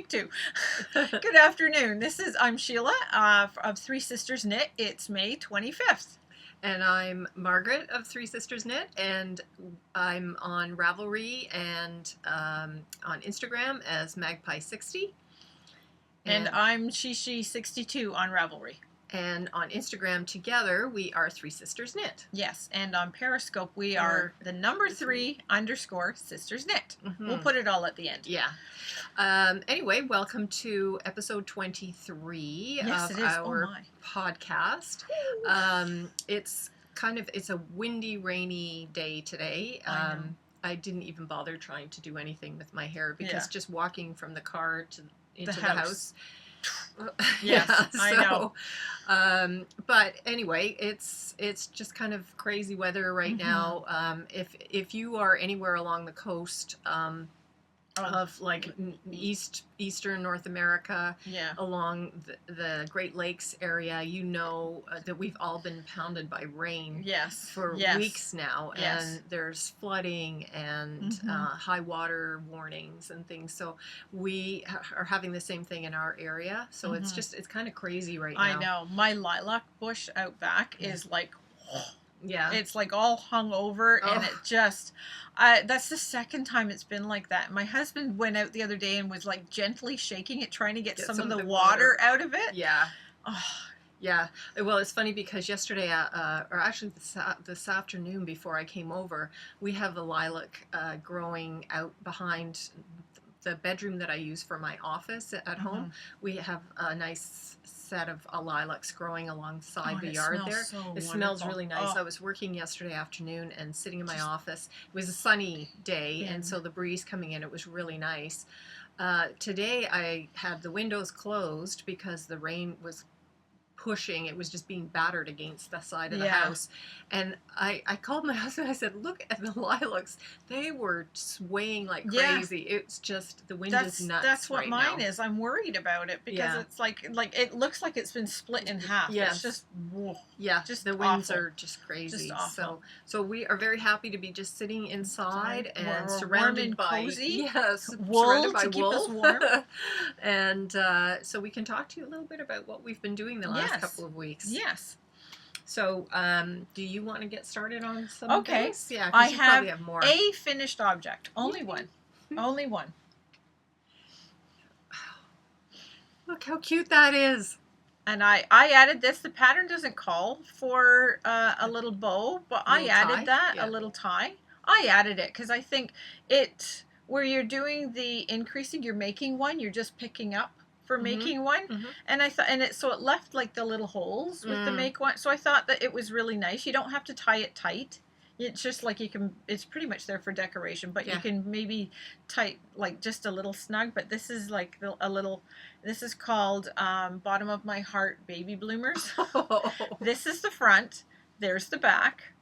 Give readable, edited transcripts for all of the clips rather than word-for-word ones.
to. Good afternoon. I'm Sheila of Three Sisters Knit. It's May 25th. And I'm Margaret of Three Sisters Knit, and I'm on Ravelry and on Instagram as Magpie60. And I'm Shishi62 on Ravelry. And on Instagram together, we are Three Sisters Knit. Yes, and on Periscope, we are the number 3_Sisters Knit. Mm-hmm. We'll put it all at the end. Yeah. Anyway, welcome to episode 23 of our podcast. It's a windy, rainy day today. I didn't even bother trying to do anything with my hair because just walking from the car into the house. Yes, I know. But anyway, it's just kind of crazy weather right now. If you are anywhere along the coast of like eastern North America, along the Great Lakes area, you know that we've all been pounded by rain for weeks now, and there's flooding and high water warnings and things. So we are having the same thing in our area. So it's kind of crazy right now. I know. My lilac bush out back is like... Yeah, it's like all hung over, and it just, that's the second time it's been like that. My husband went out the other day and was like gently shaking it, trying to get some of the water out of it. Yeah. Oh. Yeah. Well, it's funny because yesterday, or actually this afternoon before I came over, we have a lilac growing out behind the bedroom that I use for my office at home. We have a nice set of lilacs growing alongside the yard there. It smells really nice. I was working yesterday afternoon and sitting in my office. It was a sunny day, and so the breeze coming in, it was really nice. Today I had the windows closed because the rain was pushing. It was just being battered against the side of the house. And I called my husband. I said, look at the lilacs. They were swaying like crazy. It's just, the wind is nuts. That's what right mine now. is. I'm worried about it because it's like it looks like it's been split in half. It's just, just the winds are just crazy. Just awful. So we are very happy to be just sitting inside and we're surrounded by cozy. Wool surrounded by to keep wool. us warm. And so we can talk to you a little bit about what we've been doing the last couple of weeks. Yes. So, do you want to get started on some things? Yeah, I you probably have more. A finished object. Only one. Only one. Look how cute that is. And I added this. The pattern doesn't call for a little bow, but I added that, a little tie. I added it because I think where you're doing the increasing, you're making one, you're just picking up for making one, and I thought, so it left like the little holes with the make one, so I thought that it was really nice. You don't have to tie it tight. It's just like it's pretty much there for decoration, but you can maybe tight like just a little snug. But this is like this is called Bottom of My Heart Baby Bloomers. This is the front. There's the back.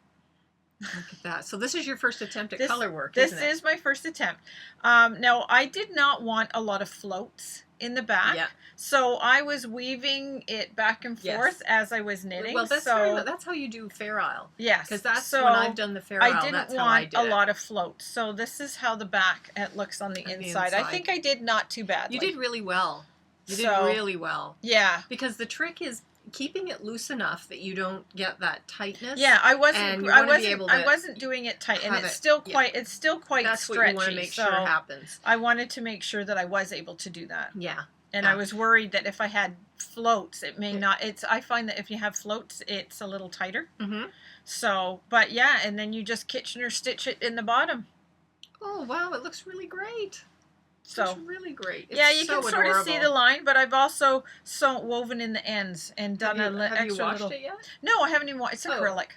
Look at that. So this is your first attempt at color work, isn't it? This is my first attempt. Now, I did not want a lot of floats in the back, so I was weaving it back and forth as I was knitting. Well, that's how you do Fair Isle. Yes, because that's when I've done the Fair Isle. I didn't want a lot of floats, so this is how the back looks on the inside. I think I did not too badly. You did really well. You did really well. Yeah, because the trick is keeping it loose enough that you don't get that tightness. Yeah, I wasn't doing it tight, and it's still quite That's stretchy. What you want to make sure happens. I wanted to make sure that I was able to do that. Yeah. And I was worried that if I had floats, it may not. I find that if you have floats, it's a little tighter. So, but and then you just Kitchener stitch it in the bottom. Oh wow, it looks really great. It's really great. It's you can sort of see the line, but I've also woven in the ends and done have extra you washed little. it yet? No, I haven't even washed. It's acrylic.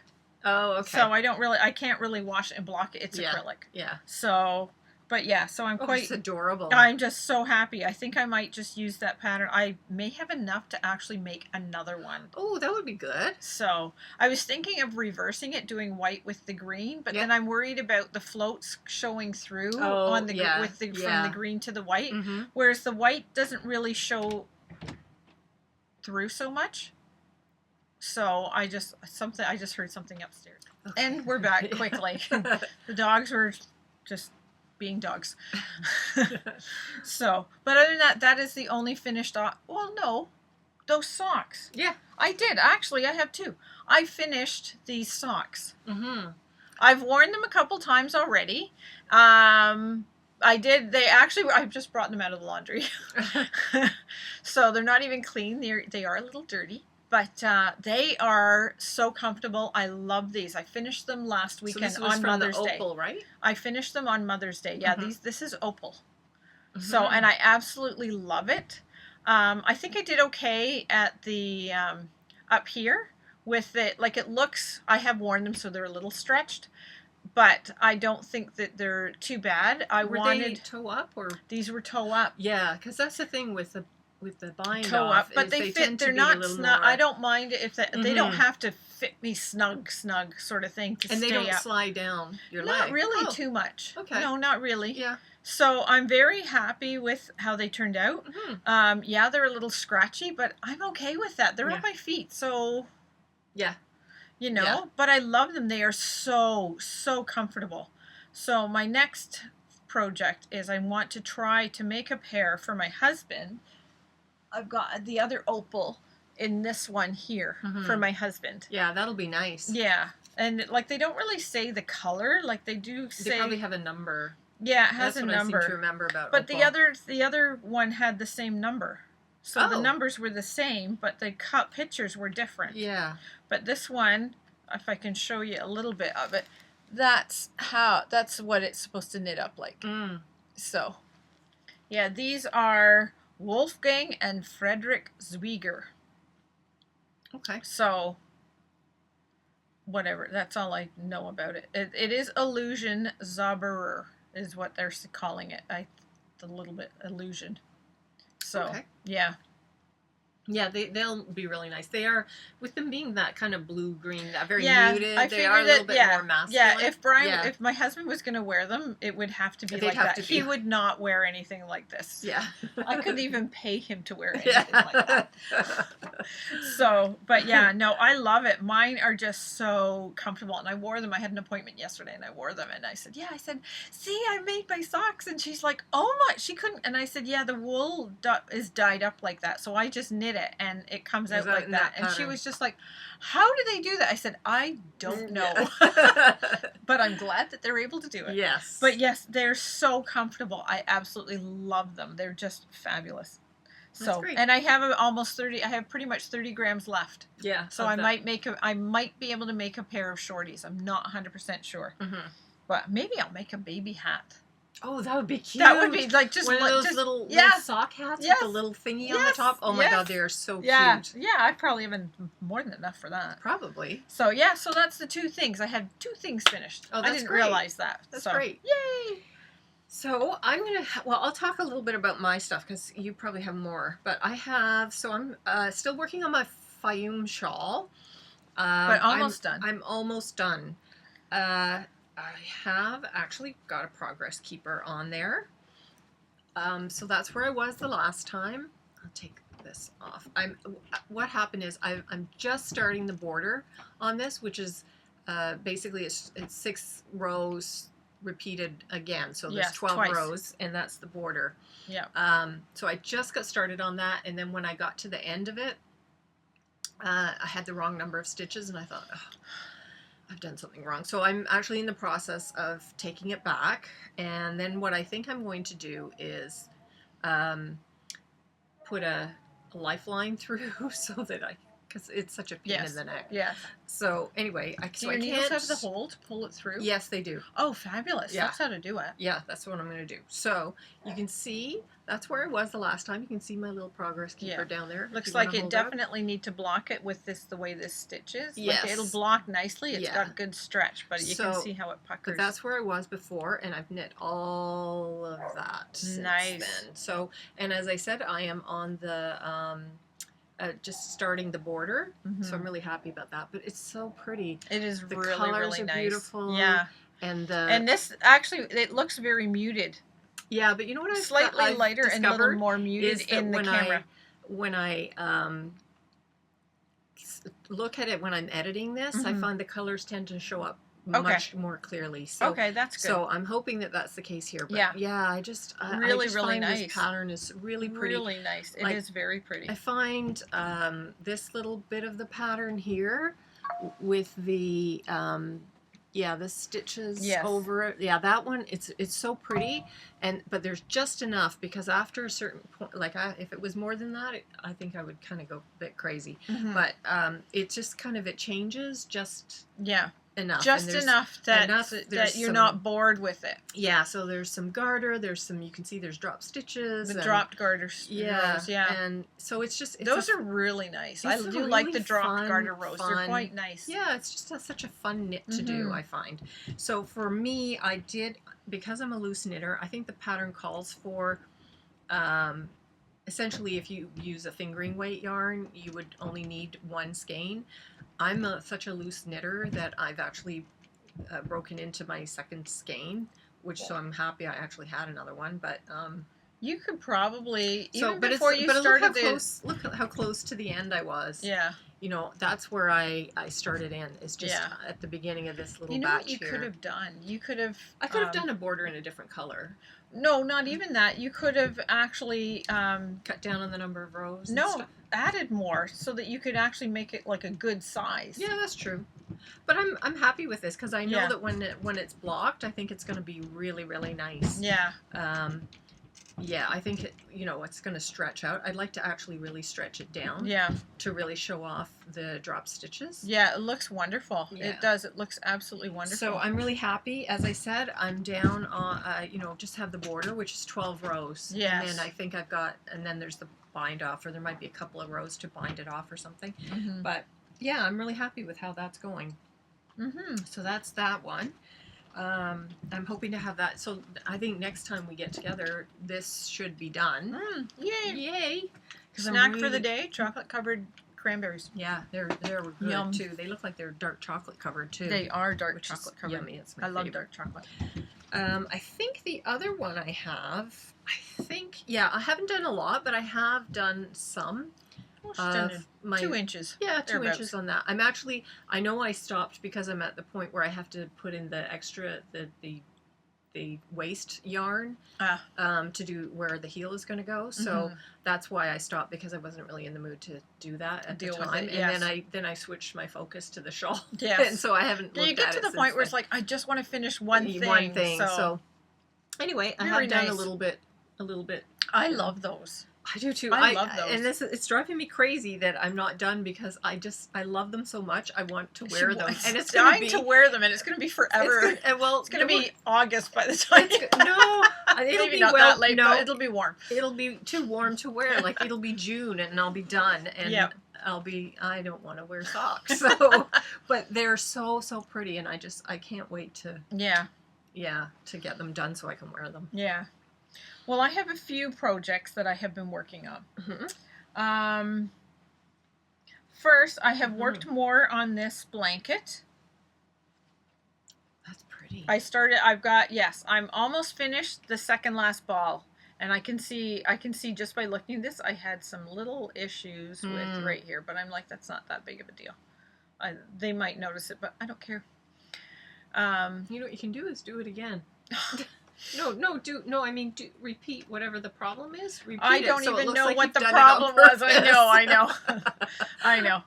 Oh, okay. So I can't really wash it and block it. It's acrylic. Yeah. So, but so I'm quite. It's adorable. I'm just so happy. I think I might just use that pattern. I may have enough to actually make another one. Oh, that would be good. So I was thinking of reversing it, doing white with the green, but then I'm worried about the floats showing through on the from the green to the white, whereas the white doesn't really show through so much. So I just heard something upstairs, and we're back quickly. The dogs were just being dogs. So, but other than that, that is the only finished. Well, no, those socks. Yeah. I did. Actually, I have two. I finished these socks. Mm-hmm. I've worn them a couple times already. I did. I've just brought them out of the laundry. So they're not even clean. They are a little dirty. But they are so comfortable. I love these. I finished them last weekend so this was on from Mother's the Day. Opal, right? I finished them on Mother's Day. Yeah, Mm-hmm. this is Opal. Mm-hmm. So, and I absolutely love it. I think I did okay at the up here with it. Like it looks, I have worn them, so they're a little stretched, but I don't think that they're too bad. Were they toe up or? These were toe up. Yeah, because that's the thing with the bind Toe off. up, but they fit. They're not snug. I don't mind it if they don't have to fit me snug sort of thing to stay up. And they don't slide down your leg. Not really too much. Okay. No, not really. Yeah. So I'm very happy with how they turned out. Mm-hmm. Yeah, they're a little scratchy, but I'm okay with that. They're on my feet, so yeah, you know. Yeah. But I love them. They are so comfortable. So my next project is I want to try to make a pair for my husband. I've got the other Opal in this one here for my husband. Yeah, that'll be nice. Yeah, and like they don't really say the color, like they do say. They probably have a number. Yeah, it has That's a what number. I seem to remember about But Opal. the other one had the same number, so the numbers were the same, but the cut pictures were different. Yeah. But this one, if I can show you a little bit of it, that's what it's supposed to knit up like. Mm. So, yeah, these are Wolfgang and Frederick Zwieger. Okay. So, whatever. That's all I know about it. It is Illusion Zauberer is what they're calling it. A little bit illusion. So, yeah. Yeah, they'll be really nice. They are, with them being that kind of blue-green, that very muted, I they are a little bit more masculine. Yeah, if my husband was going to wear them, it would have to be like that. He would not wear anything like this. Yeah. I couldn't even pay him to wear anything like that. So, but yeah, no, I love it. Mine are just so comfortable, and I wore them. I had an appointment yesterday, and I wore them, and I said, see, I made my socks, and she's like, oh my, she couldn't, and I said, yeah, the wool is dyed up like that, so I just knit it, and it comes out like that. And she was just like, how do they do that? I said, I don't know. But I'm glad that they're able to do it. Yes. But yes, they're so comfortable. I absolutely love them. They're just fabulous. So, and I have almost 30, I have pretty much 30 grams left. Yeah. So I might be able to make a pair of shorties. I'm not 100% sure. Mm-hmm. But maybe I'll make a baby hat. Oh, that would be cute. That would be like just one of those little sock hats with the little thingy on the top. Oh my God, they are so cute. Yeah, I probably have more than enough for that. Probably. So yeah, so that's the two things. I had 2 things finished. Oh, that's I didn't realize that. That's great. Yay! So I'll talk a little bit about my stuff because you probably have more. But I'm still working on my Fayum shawl. But almost done. I'm almost done. I have actually got a progress keeper on there. So that's where I was the last time. I'll take this off. What happened is I'm just starting the border on this, which is basically it's 6 rows repeated again. So there's 12 rows, and that's the border. Yeah. So I just got started on that, and then when I got to the end of it, I had the wrong number of stitches, and I thought, I've done something wrong. So I'm actually in the process of taking it back, and then what I think I'm going to do is put a lifeline through so that because it's such a pain in the neck. Yeah. So anyway, do your needles have the hole to pull it through? Yes, they do. Oh, fabulous. Yeah. That's how to do it. Yeah, that's what I'm going to do. So you can see, that's where it was the last time. You can see my little progress keeper down there. Looks like it definitely need to block it with the way this stitches. Yes. Like it'll block nicely. It's got good stretch, but you can see how it puckers. But that's where I was before, and I've knit all of that since then. So, and as I said, I am on the... just starting the border, so I'm really happy about that. But it's so pretty. It is the really, colors really are nice. Beautiful. Yeah, and this actually it looks very muted. Yeah, but you know what? Slightly lighter and a little more muted in the camera. When I look at it when I'm editing this, I find the colors tend to show up much more clearly. So, okay, that's good. So I'm hoping that that's the case here. But yeah, I just really find nice. This pattern is really pretty. Really nice. It is very pretty. I find this little bit of the pattern here with the the stitches over it. Yeah, that one, it's so pretty, but there's just enough, because after a certain point, like if it was more than that, I think I would kind of go a bit crazy. But it just kind of, it changes just enough. Just enough that you're not bored with it. Yeah, so there's some garter, there's some, you can see there's drop stitches. The dropped garter rows, and so it's just... Those are really nice. I do like the dropped garter rows. They're quite nice. Yeah, it's just such a fun knit to do, I find. So for me, I did, because I'm a loose knitter, I think the pattern calls for... essentially, if you use a fingering weight yarn, you would only need one skein. I'm such a loose knitter that I've actually broken into my second skein, so I'm happy I actually had another one. But you could probably, before you started this... Look how close to the end I was. Yeah. You know, that's where I started in, is just at the beginning of this little batch here. You know what you could have done? You could have... I could have done a border in a different color. No, not even that. You could have actually... cut down on the number of rows and stuff. Added more so that you could actually make it like a good size. Yeah, that's true. But I'm happy with this, because I know that when it's blocked, I think it's going to be really, really nice. Yeah. Yeah, I think it's going to stretch out. I'd like to actually really stretch it down. Yeah. To really show off the drop stitches. Yeah, it looks wonderful. Yeah. It does. It looks absolutely wonderful. So I'm really happy. As I said, I'm down on, just have the border, which is 12 rows. Yes. And then I think I've got, and then there's the bind off, or there might be a couple of rows to bind it off or something. But yeah, I'm really happy with how that's going. So that's that one. I'm hoping to have that. So I think next time we get together, this should be done. Yay! Yay! Snack for the day: chocolate-covered cranberries. Yeah, they're good too. They look like they're dark chocolate covered too. They are dark chocolate covered. Yummy. It's my favorite. Love dark chocolate. I think the other one I have, I haven't done a lot, but I have done some. Of my 2 inches. Yeah, 2 inches on that. I know I stopped because I'm at the point where I have to put in the extra, the waist yarn to do where the heel is going to go. So that's why I stopped, because I wasn't really in the mood to do that at the time. And then I switched my focus to the shawl. Yes. And so I haven't looked at it. You get to the point where it's like, I just want to finish one thing. So anyway, I have done a little bit. I love those. I do too. I love those. And it's driving me crazy that I'm not done, because I love them so much. I want to wear them. And it's dying to wear them, and it's going to be forever. It's going to be August by the time. It'll be not that late, but it'll be warm. It'll be too warm to wear. Like, it'll be June, and I'll be done. And I don't want to wear socks. So, but they're so pretty, and I can't wait to to get them done so I can wear them. Yeah. Well, I have a few projects that I have been working on. First, I have worked more on this blanket. That's pretty. I'm almost finished the second last ball. And I can see just by looking at this, I had some little issues with right here. But I'm like, that's not that big of a deal. They might notice it, but I don't care. You know what you can do is do it again. Repeat whatever the problem is. I don't even know what the problem was. I know. I know.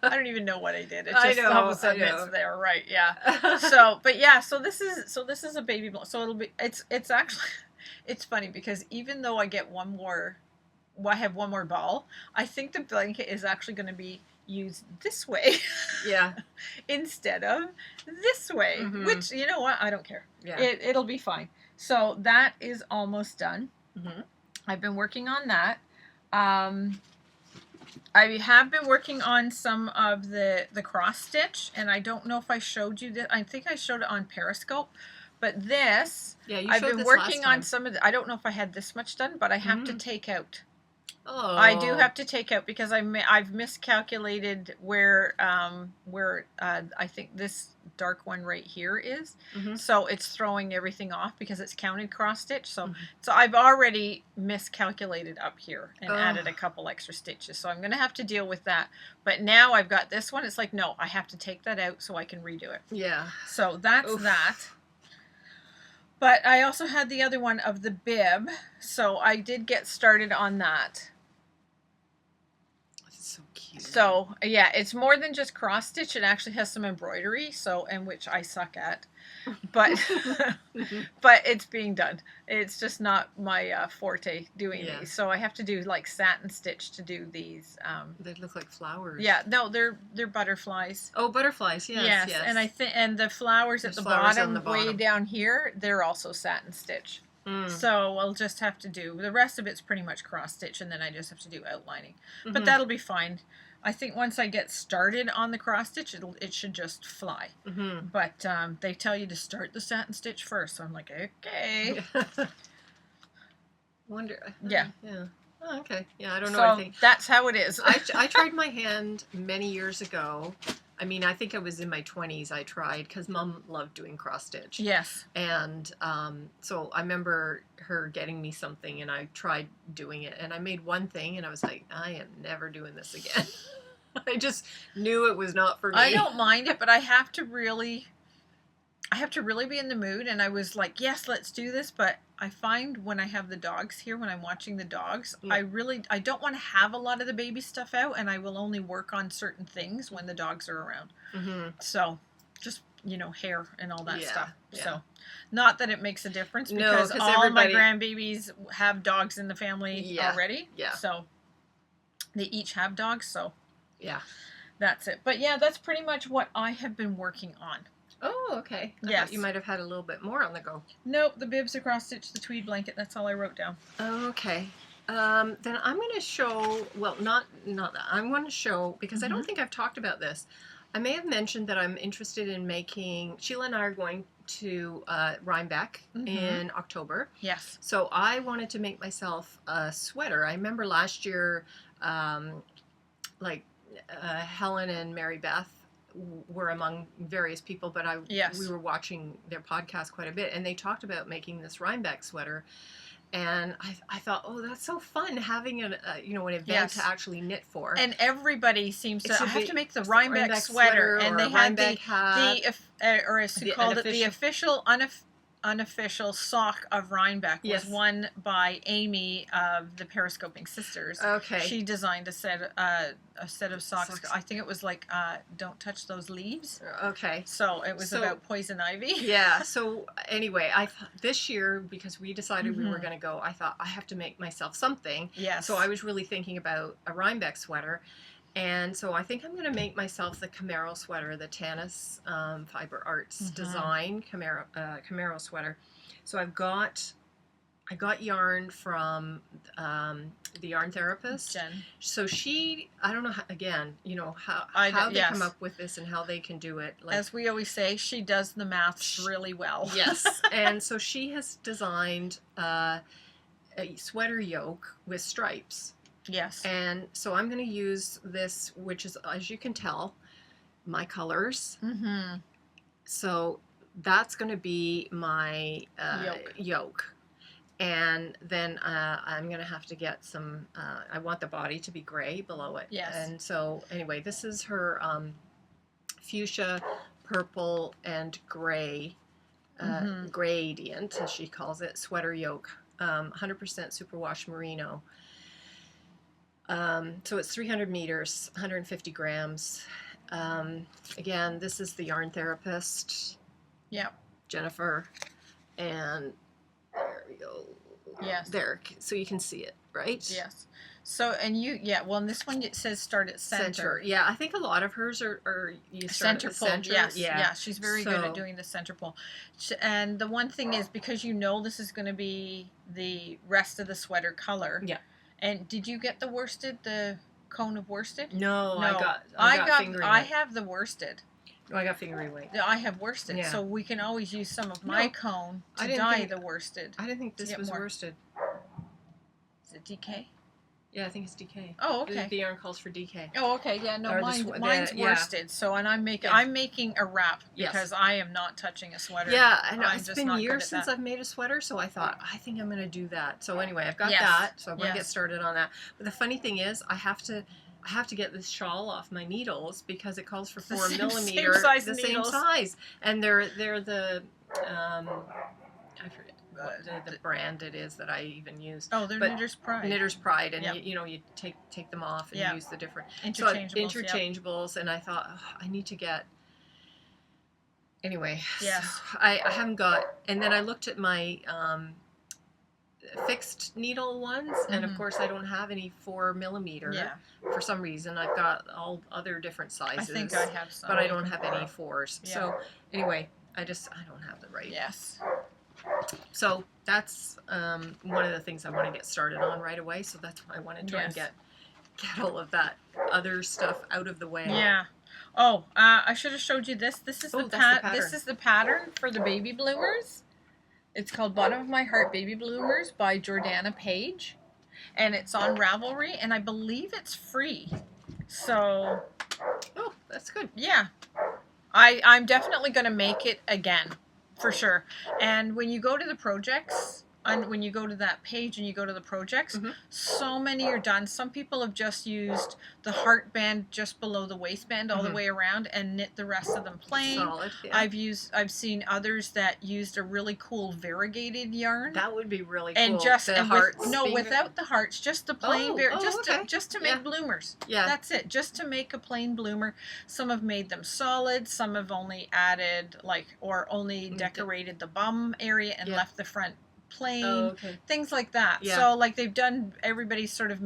I don't even know what I did. It just all of a sudden it's there, right? Yeah. So this is a baby blanket. So it's actually, it's funny because even though I have one more ball, I think the blanket is actually going to be used this way. Yeah. Instead of this way, which, you know what? I don't care. Yeah. It'll be fine. So that is almost done. I've been working on that. I have been working on some of the cross stitch, and I don't know if I showed you that. I think I showed it on Periscope. But this, I've been working on some of the, I don't know if I had this much done, but I have to take out Oh. I do have to take out because I've miscalculated where I think this dark one right here is. Mm-hmm. So it's throwing everything off because it's counted cross stitch. So I've already miscalculated up here and added a couple extra stitches. So I'm going to have to deal with that. But now I've got this one. It's like, no, I have to take that out so I can redo it. Yeah. So that's that. But I also had the other one of the bib, so I did get started on that. So cute. So yeah, it's more than just cross stitch. It actually has some embroidery, and which I suck at, but but it's being done. It's just not my forte doing these. So I have to do like satin stitch to do these. They look like flowers. Yeah, no, they're butterflies. Oh, butterflies. Yes. And I think the flowers at the bottom, way down here, they're also satin stitch. So I'll just have to do the rest of it's pretty much cross stitch, and then I just have to do outlining. But that'll be fine. I think once I get started on the cross stitch, it should just fly. But they tell you to start the satin stitch first, so I'm like, okay. Wonder. Yeah. Yeah. Oh, okay. Yeah, I don't know so anything. That's how it is. I tried my hand many years ago. I mean, I think I was in my 20s. I tried because Mom loved doing cross stitch. Yes. And so I remember her getting me something, and I tried doing it, and I made one thing, and I was like, I am never doing this again. I just knew it was not for me. I don't mind it, but I have to really be in the mood. And I was like, yes, let's do this. But I find when I have the dogs here, when I'm watching the dogs, I don't want to have a lot of the baby stuff out, and I will only work on certain things when the dogs are around. So just, hair and all that stuff. Yeah. So not that it makes a difference, because all my grandbabies have dogs in the family already. Yeah. So they each have dogs. So yeah, that's it. But yeah, that's pretty much what I have been working on. Oh, okay. I thought you might have had a little bit more on the go. Nope, the bibs, the cross stitch, the tweed blanket. That's all I wrote down. Okay. Then I'm going to show, well, not that. I'm going to show, because I don't think I've talked about this. I may have mentioned that I'm interested in making, Sheila and I are going to Rhinebeck in October. Yes. So I wanted to make myself a sweater. I remember last year, Helen and Mary Beth were among various people, but we were watching their podcast quite a bit, and they talked about making this Rhinebeck sweater, and I thought, oh, that's so fun having an event to actually knit for. And everybody seems to have to make the Rhinebeck sweater, and they had the official unofficial sock of Rhinebeck was won by Amy of the Periscoping Sisters. Okay. She designed a set of socks. I think it was like don't touch those leaves. Okay. So it was about poison ivy. Yeah. So anyway, this year, because we decided we were going to go, I thought I have to make myself something. Yes. So I was really thinking about a Rhinebeck sweater. And so I think I'm going to make myself the Camaro sweater, the Tanis Fiber Arts design Camaro sweater. So I got yarn from the yarn therapist, Jen. So I don't know how, again, how they come up with this and how they can do it. Like, as we always say, she does the maths really well. Yes. And so she has designed a sweater yoke with stripes. Yes. And so I'm going to use this, which is, as you can tell, my colors. So that's going to be my yoke. And then I'm going to have to get some, I want the body to be gray below it. Yes. And so anyway, this is her fuchsia, purple, and gray, gradient, as she calls it, sweater yoke, 100% superwash merino. So it's 300 meters, 150 grams. Again, this is the yarn therapist. Yeah. Jennifer. And there we go. Yes. There. So you can see it, right? Yes. So, and and this one it says start at center. Yeah, I think a lot of hers are you start center at the pull. Center. Yes. Yeah. She's very good at doing the center pull. And the one thing is, because this is going to be the rest of the sweater color. Yeah. And did you get the cone of worsted? No. I have the worsted. Oh, I got fingering weight. I have worsted, so we can always use some of my cone to dye the worsted. I didn't think this was worsted. Is it DK? Yeah, I think it's DK. Oh, okay. The yarn calls for DK. Oh, okay. Yeah, no, Or mine's worsted. So, and I'm making a wrap because I am not touching a sweater. Yeah, I know. I'm It's just been not good years at since that. I've made a sweater, so I thought, I think I'm going to do that. So anyway, I've got Yes. that, so I'm going to Yes. get started on that. But the funny thing is, I have to get this shawl off my needles because it calls for 4 millimeter, same size the needles. same size, and they're the I forget what the brand it is that I even use. Oh, they're Knitter's Pride. Knitter's Pride, and Yep. you take them off and use the different interchangeables. and I thought, I need to get. Anyway, yes, so I haven't got, and then I looked at my fixed needle ones, and of course I don't have any 4 millimeter. Yeah. For some reason, I've got all other different sizes. I think I have some, but I don't have any 4s. Yeah. So anyway, I don't have the right. Yes. So that's one of the things I want to get started on right away. So that's why I want to try and get all of that other stuff out of the way. Yeah. Oh, I should have showed you this. This is the pattern. This is the pattern for the baby bloomers. It's called Bottom of My Heart Baby Bloomers by Jordana Page, and it's on Ravelry, and I believe it's free. So. Oh, that's good. Yeah. I'm definitely going to make it again. For sure. And when you go to the projects, and when you go to that page and you go to the projects, so many are done. Some people have just used the heart band just below the waistband all the way around and knit the rest of them plain. Solid, yeah. I've seen others that used a really cool variegated yarn. That would be really cool. And just the hearts. Without the hearts, just the plain just to make bloomers. Yeah. That's it. Just to make a plain bloomer. Some have made them solid, some have only added or only decorated the bum area and left the front plain, things like that. Yeah. So they've done, everybody's sort of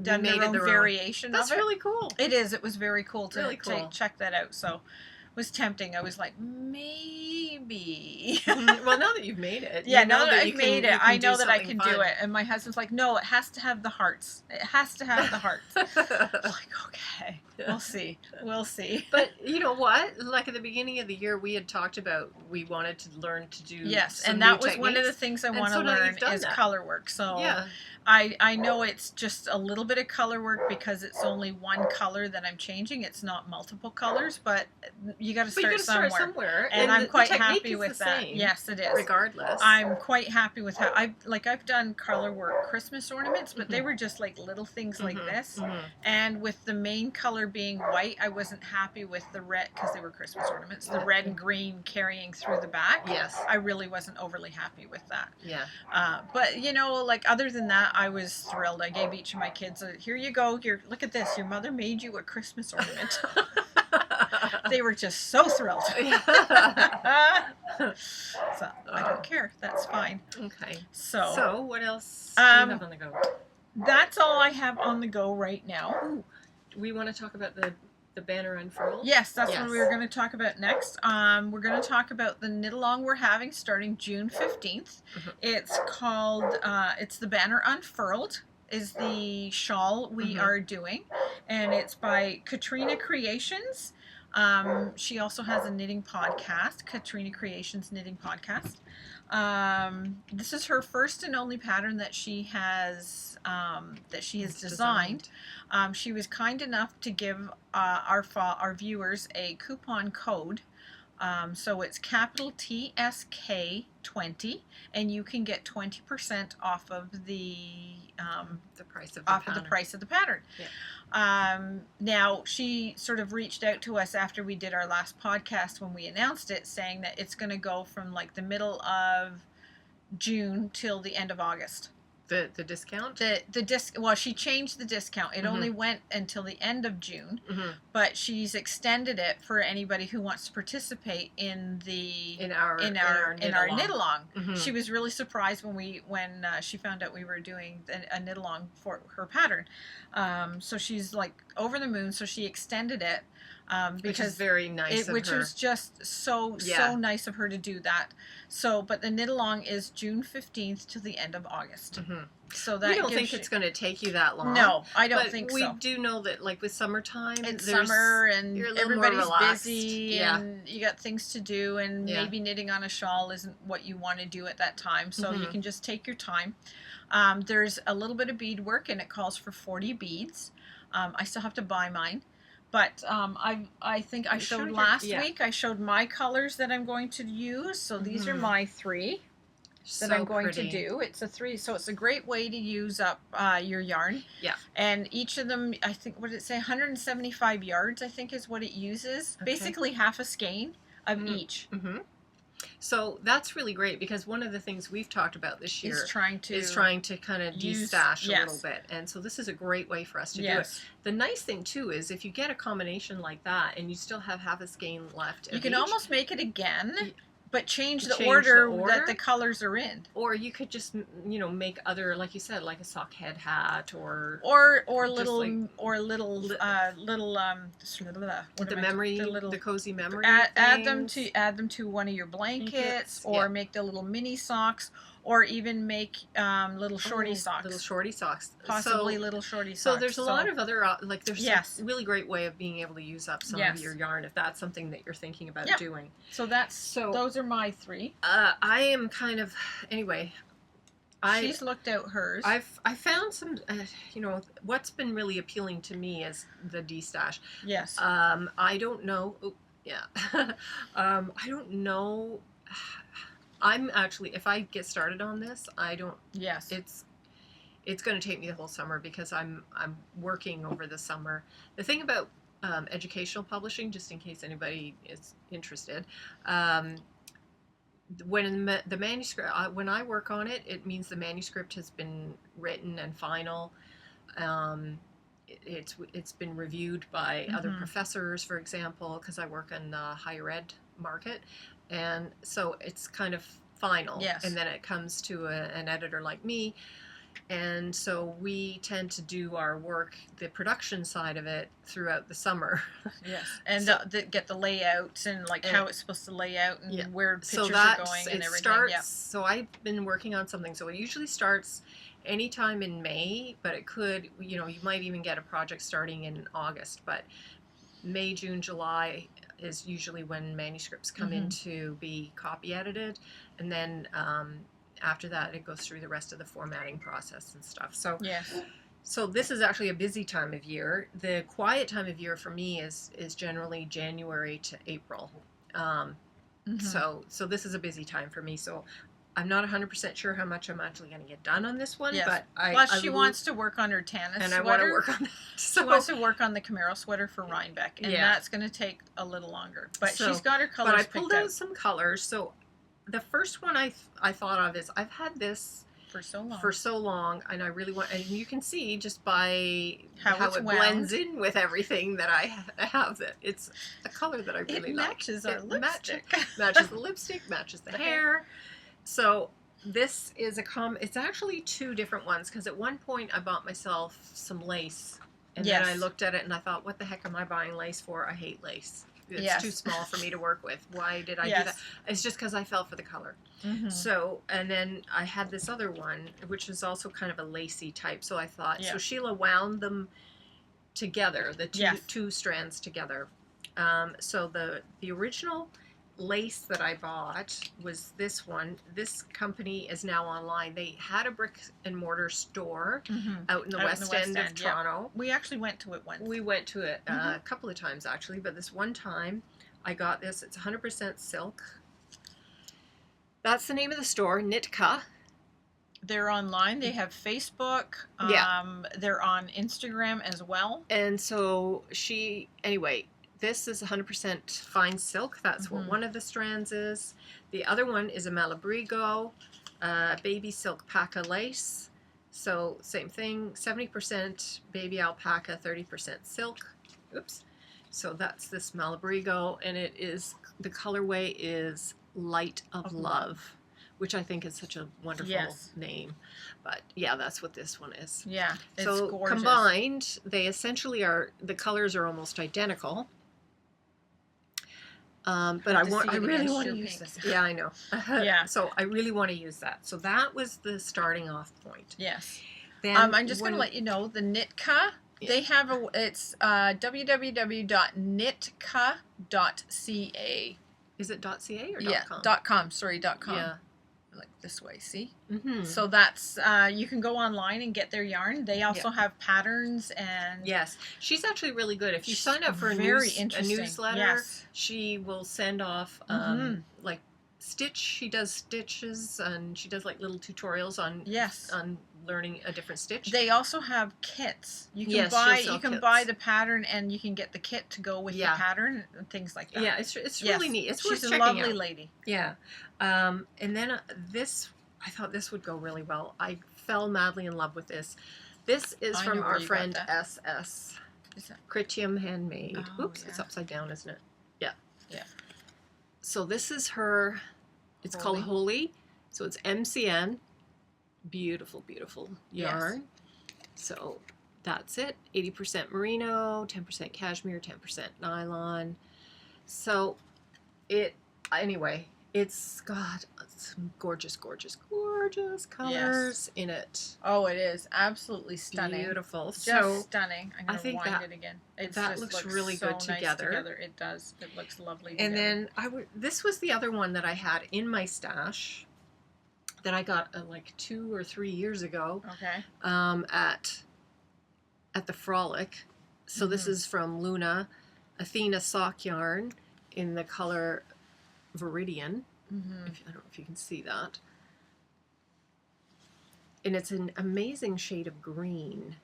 done their own variation That's of it. really cool. It is. It was very cool to check that out. So it was tempting. I was like, maybe. Well, now that you've made it. Yeah, now that I've made it, I know that I can do it. And my husband's like, no, it has to have the hearts. It has to have the hearts. I'm like, okay, we'll see. We'll see. But you know what? Like at the beginning of the year, we had talked about we wanted to learn to do and that was one of the things I want to learn is color work. So yeah. I know it's just a little bit of color work because it's only one color that I'm changing. It's not multiple colors, but you got to start somewhere. And I'm quite happy with that. Yes, it is. Regardless, I'm quite happy with how I've done color work Christmas ornaments, but they were just little things like this. And with the main color being white, I wasn't happy with the red because they were Christmas ornaments. The red and green carrying through the back. Yes, I really wasn't overly happy with that. Yeah. But other than that, I was thrilled. I gave each of my kids here you go. Look at this. Your mother made you a Christmas ornament. They were just so thrilled. So I don't care. That's fine. Okay. So what else do you have on the go? That's all I have on the go right now. Ooh, we want to talk about the banner unfurl? Yes, that's what we were going to talk about next. We're going to talk about the knit along we're having starting June 15th. It's called it's the Banner Unfurled is the shawl we are doing, and it's by Katrina Creations. She also has a knitting podcast, Katrina Creations Knitting Podcast. This is her first and only pattern that she has designed. She was kind enough to give our viewers a coupon code. So it's capital TSK20, and you can get 20% off of the price of the pattern. Yeah. Now she sort of reached out to us after we did our last podcast when we announced it, saying that it's going to go from the middle of June till the end of August. The discount? Well, she changed the discount. It only went until the end of June, but she's extended it for anybody who wants to participate in our knit along. She was really surprised when she found out we were doing a knit along for her pattern. So she's over the moon. So she extended it. Which is very nice of which her. was just so nice of her to do that. So, but the knit along is June 15th to the end of August. Mm-hmm. So that we don't think it's going to take you that long. No, I don't think so. We do know that, like with summertime, it's summer and everybody's busy yeah. and you got things to do, and maybe knitting on a shawl isn't what you want to do at that time. So you can just take your time. There's a little bit of beadwork, and it calls for 40 beads. I still have to buy mine. But I think I showed last week, I showed my colors that I'm going to use. So these are my 3 that I'm going to do. It's a 3, so it's a great way to use up your yarn. Yeah. And each of them, I think, what did it say? 175 yards, I think, is what it uses. Okay. Basically half a skein of each. Mm-hmm. So that's really great, because one of the things we've talked about this year is trying to kind of de-stash a little bit. And so this is a great way for us to do it. The nice thing too is if you get a combination like that and you still have half a skein left, you can almost make it again, but change the order that the colors are in. Or you could just, you know, make other, like you said, like a sock head hat or little the cozy memory. Add them to one of your blankets, or make the little mini socks, or even make little shorty socks. Little shorty socks. Possibly little shorty socks. So there's a lot of other, like there's a really great way of being able to use up some of your yarn if that's something that you're thinking about doing. So those are my 3. I am kind of, anyway. She's looked out hers. I found some, you know, what's been really appealing to me is the de-stash. Yes. I don't know. I don't know. I'm actually, if I get started on this, I don't. Yes. It's going to take me the whole summer, because I'm working over the summer. The thing about educational publishing, just in case anybody is interested, when the manuscript, when I work on it, it means the manuscript has been written and final. It's been reviewed by other professors, for example, because I work in the higher ed market, and so it's kind of final. Yes. And then it comes to an editor like me, and so we tend to do our work, the production side of it, throughout the summer. Yes, and get the layouts and how it's supposed to lay out and where pictures are going and everything. So I've been working on something. So it usually starts anytime in May, but it could, you know, you might even get a project starting in August. But May, June, July is usually when manuscripts come in to be copy edited, and then after that it goes through the rest of the formatting process and stuff. So so this is actually a busy time of year. The quiet time of year for me is generally January to April. So this is a busy time for me. So I'm not 100% sure how much I'm actually going to get done on this one, but plus she wants to work on her Tana sweater. And I want to work on that. So she wants to work on the Camaro sweater for Rhinebeck, and that's going to take a little longer. But she's got her colors picked out. But I pulled out some colors. So the first one I thought of is, I've had this for so long, and I really want, and you can see just by how it blends in with everything that I have, that it's a color that I really like. Matches our lipstick. Matches the lipstick, matches the hair. So this is it's actually 2 different ones, because at one point I bought myself some lace, and then I looked at it and I thought, what the heck am I buying lace for? I hate lace. It's too small for me to work with. Why did I do that? It's just because I fell for the color. So, and then I had this other one, which is also kind of a lacy type. So I thought, so Sheila wound them together, the two strands together. So the original lace that I bought was this one. This company is now online. They had a brick and mortar store out in the West End of Toronto. We actually went to it once. We went to it a couple of times actually, but this one time I got this. It's 100% silk. That's the name of the store, Nitka. They're online. They have Facebook. They're on Instagram as well. And so anyway, this is 100% fine silk. That's what one of the strands is. The other one is a Malabrigo baby silk alpaca lace. So same thing, 70% baby alpaca, 30% silk. Oops. So that's this Malabrigo, and the colorway is Light of Love, which I think is such a wonderful name. But yeah, that's what this one is. Yeah, it's so gorgeous. Combined, they essentially the colors are almost identical. But Have to see I it really against want to your use pink. this. Yeah, I know. Yeah. So I really want to use that. So that was the starting off point. Yes. Then I'm just going to let you know the Nitka. Yeah. They have it's www.nitka.ca. Is it .ca or Yeah, .com? .com. Sorry, .com. Yeah. Like this way, see? Mm-hmm. So that's you can go online and get their yarn. They also have patterns and yes, she's actually really good. If you sign up for a newsletter, yes. she will send off like she does stitches and she does like little tutorials on learning a different stitch. They also have kits. You can buy the pattern and you can get the kit to go with the pattern and things like that. Yeah, it's really neat. It's worth checking out. She's a lovely out. lady. Yeah. And then this, I thought this would go really well. I fell madly in love with this. This is from our friend SS. Critium Handmade. Oh, oops, it's upside down, isn't it? Yeah. Yeah. So this is her, it's called Holy. So it's MCN. Beautiful, beautiful yarn. Yes. So that's it. 80% merino, 10% cashmere, 10% nylon. So anyway, it's got some gorgeous, gorgeous, gorgeous colors in it. Oh, it is absolutely stunning. Beautiful. Just stunning. I'm going to wind it again. That looks really good together. It does. It looks lovely and together. then this was the other one that I had in my stash that I got like 2 or 3 years ago. Okay. At the Frolic. So this is from Luna, Athena sock yarn in the color Viridian. I don't know if you can see that. And it's an amazing shade of green.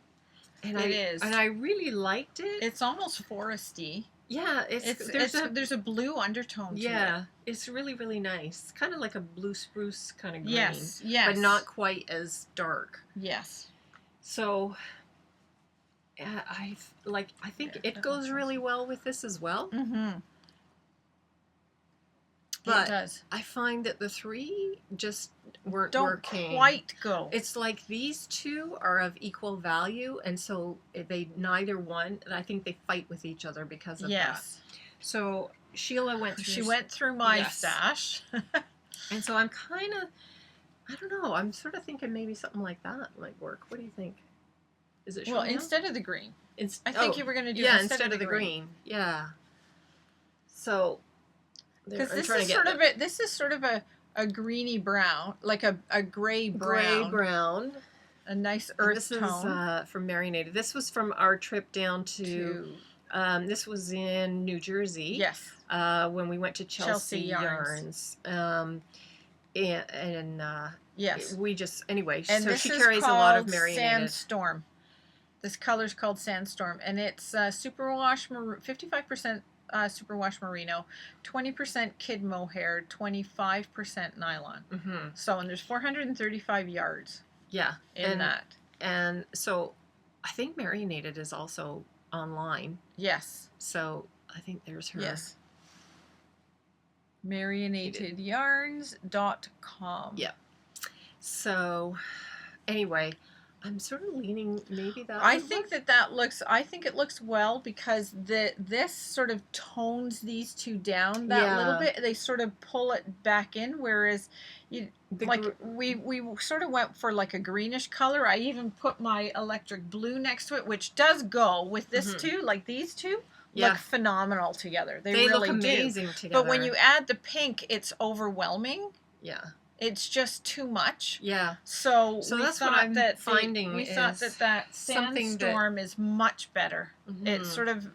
And it is. And I really liked it. It's almost foresty. Yeah, there's a blue undertone to it. Yeah, it's really, really nice. Kind of like a blue spruce kind of green. Yes. But not quite as dark. Yes. So I think it goes really well with this as well. But it does. I find that the three just weren't don't working. Quite go. It's like these two are of equal value, and so neither one. And I think they fight with each other because of that. So Sheila went through. She went through my stash, and so I'm kind of, I don't know. I'm sort of thinking maybe something like that might work. What do you think? Is it instead of the green? I think you were going to do instead of the green. Yeah. So. Because this is sort of a greeny brown, like a gray brown. Gray brown. A nice earth tone. This is from Marinated. This was from our trip down to this was in New Jersey. Yes. When we went to Chelsea Yarns. Yes. We just, anyway, and so she carries a lot of Marinated. Sandstorm. This color's called Sandstorm, and it's superwash 55% superwash merino, 20% kid mohair, 25% nylon. So, and there's 435 yards. Yeah, in that. And so, I think Marinated is also online. Yes. So I think there's her. Yes. MarionatedYarns.com. Yeah. So, anyway. I'm sort of leaning maybe that. I think it looks well because this sort of tones these two down that little bit. They sort of pull it back in, whereas we sort of went for like a greenish color. I even put my electric blue next to it, which does go with this too. Like these two look phenomenal together. They really look amazing together. But when you add the pink, it's overwhelming. Yeah. It's just too much. Yeah. So that's what I'm finding. We thought that Sandstorm is much better. It's sort of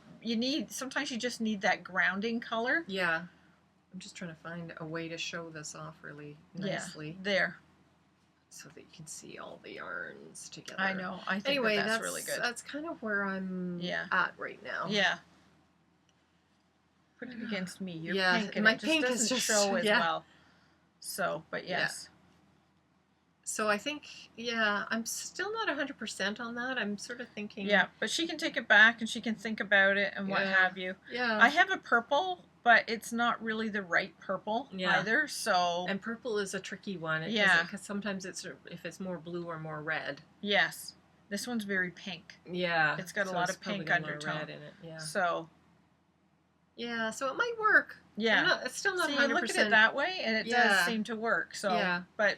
sometimes you just need that grounding color. Yeah. I'm just trying to find a way to show this off really nicely. Yeah, there. So that you can see all the yarns together. I know. I think that's really good. That's kind of where I'm at right now. Yeah. Put it against me. You're pink, and my pink doesn't show as well. So, but yes. Yeah. So I think, I'm still not 100% on that. I'm sort of thinking. Yeah, but she can take it back and she can think about it and what have you. Yeah. I have a purple, but it's not really the right purple either. So. And purple is a tricky one. Because sometimes if it's more blue or more red. Yes. This one's very pink. Yeah. It's got a lot of pink undertone. Red in it. Yeah. So. Yeah, so it might work. Yeah. It's still not So 100%. you look at it that way, and it does seem to work. So, yeah. But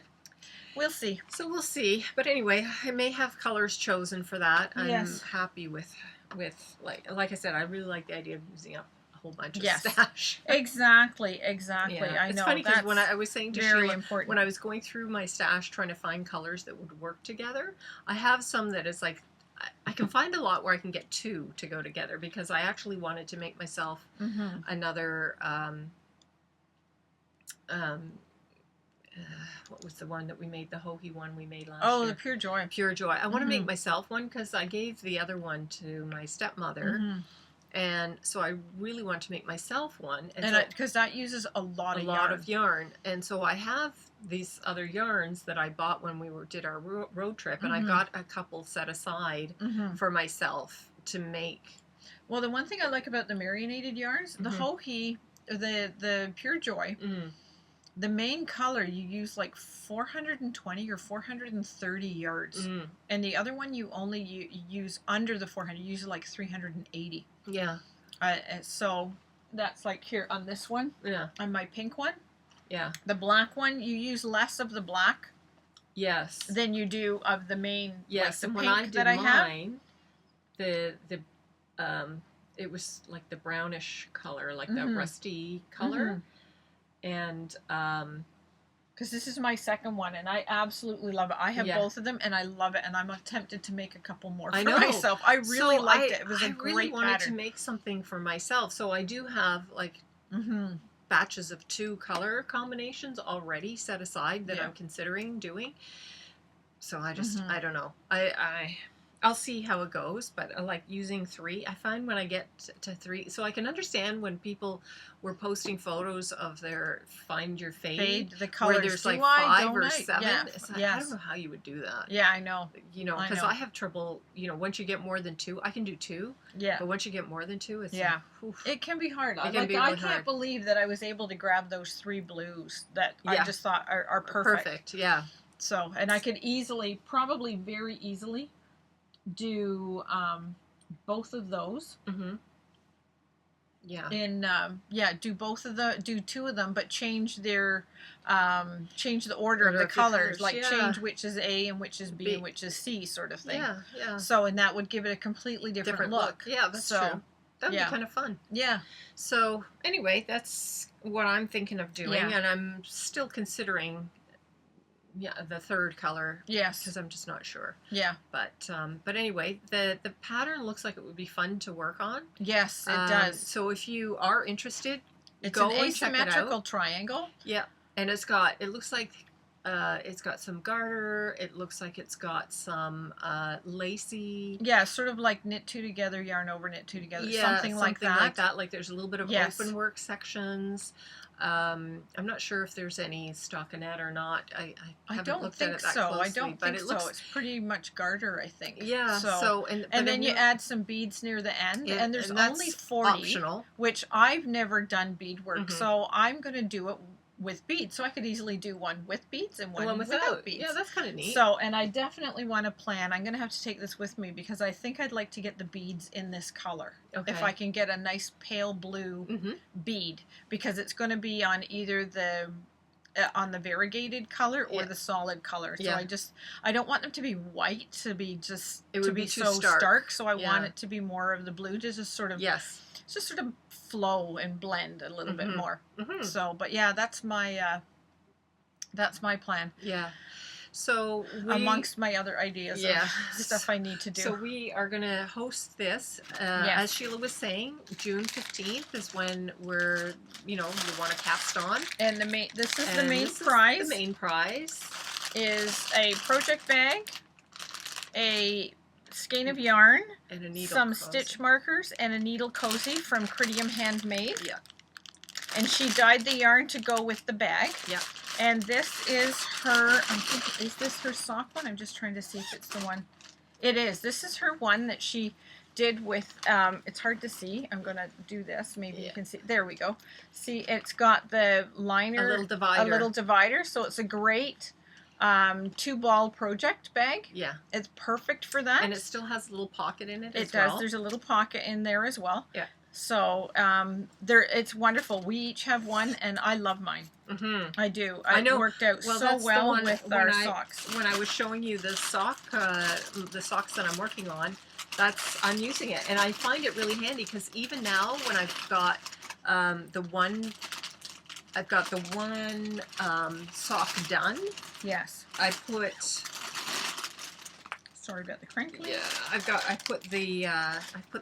we'll see. So we'll see. But anyway, I may have colors chosen for that. Yes. I'm happy with like I said, I really like the idea of using up a whole bunch of Yes. stash. Exactly. Yeah. I know. It's funny because when I was saying to very Sheila, important. when I was going through my stash trying to find colors that would work together, I have some that is like, I can find a lot where I can get two to go together, because I actually wanted to make myself another, what was the one that we made, the Hohi one we made last year? Oh, the Pure Joy. Pure Joy. I want to make myself one because I gave the other one to my stepmother. And so I really want to make myself one. And because that uses a lot of yarn. And so I have these other yarns that I bought when we did our road trip. And I got a couple set aside for myself to make. Well, the one thing I like about the marinated yarns, the Hohi, the Pure Joy, the main color you use like 420 or 430 yards. And the other one you only use under the 400. You use like 380. Yeah. So that's like here on this one. Yeah. On my pink one. Yeah. The black one, you use less of the black. Yes. Than you do of the main. Yes. Like the and pink when I did that I mine, it was like the brownish color, like the rusty color. And because this is my second one, and I absolutely love it. I have both of them, and I love it, and I'm tempted to make a couple more for myself. I really liked it. It was a great really wanted pattern. to make something for myself, so I do have like batches of 2 color combinations already set aside that I'm considering doing. So I just I don't know. I'll see how it goes, but I like using 3. I find when I get to 3, so I can understand when people were posting photos of their Find Your Fade, the colors, where there's like 5 or 7. It's like, I don't know how you would do that. Yeah, I know. You know, because I have trouble, once you get more than 2, I can do 2. Yeah. But once you get more than 2, it's like, oof. It can be hard. It can be really I can't believe that I was able to grab those 3 blues that I just thought are perfect. Perfect, yeah. So, and I could probably very easily do both of those. Yeah. In do 2 of them, but change their change the order of the colors, like change which is A and which is B and which is C, sort of thing. Yeah, yeah. So, and that would give it a completely different look. Yeah, that's true. That'd be kind of fun. Yeah. So anyway, that's what I'm thinking of doing, and I'm still considering the 3rd color. Yes. Because I'm just not sure. Yeah. But anyway, the pattern looks like it would be fun to work on. Yes, it does. So if you are interested, it's go an and check it out. asymmetrical triangle. Yeah. And it looks like it's got some garter. It looks like it's got some lacy. Yeah, sort of like knit 2 together, yarn over, knit 2 together. Yeah, something like that. Like there's a little bit of open work sections. I'm not sure if there's any stockinette or not. I haven't looked at it that closely. I don't think so. It's pretty much garter, I think. Yeah. So and then you add some beads near the end, and there's only 40, optional. Which I've never done beadwork, so I'm going to do it with beads. So I could easily do one with beads and one without beads. Yeah, that's kind of neat. So, and I definitely want to plan. I'm going to have to take this with me because I think I'd like to get the beads in this color. Okay. If I can get a nice pale blue bead, because it's going to be on either the variegated color or the solid color. So I don't want them to be white to be so stark. So I want it to be more of the blue, just sort of just sort of flow and blend a little bit more. So, but yeah, that's my plan. Yeah. So amongst my other ideas of stuff I need to do. So we are going to host this. As Sheila was saying, June 15th is when we're, we want to cast on. And the main prize. The main prize is a project bag, a skein of yarn, and a needle some stitch markers, and a needle cozy from Critium Handmade. Yeah. And she dyed the yarn to go with the bag. Yeah. And this is her, is this her sock one? I'm just trying to see if it's the one. It is. This is her one that she did with, it's hard to see. I'm going to do this. Maybe you can see. There we go. See, it's got the liner. A little divider. So it's a great 2-ball project bag. Yeah. It's perfect for that. And it still has a little pocket in it as well. It does. There's a little pocket in there as well. Yeah. So it's wonderful. We each have one, and I love mine. Mm-hmm. I do. I know. It worked out Well, so well with our socks. When I was showing you the socks that I'm working on, I'm using it, and I find it really handy because even now when I've got the one sock done. Yes. I put. Sorry about the crinkly. Yeah, I put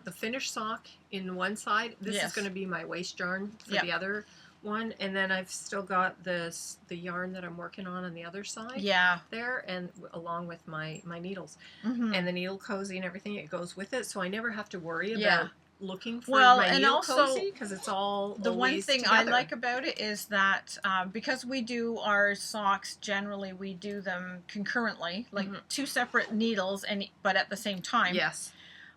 the finished sock in one side. This is going to be my waist yarn for the other one, and then I've still got the yarn that I'm working on the other side. Yeah. There, and along with my needles and the needle cozy and everything, it goes with it, so I never have to worry about looking for my needle cozy because it's all the one thing together. I like about it is that because we do our socks generally, we do them concurrently, like two separate needles, but at the same time. Yes.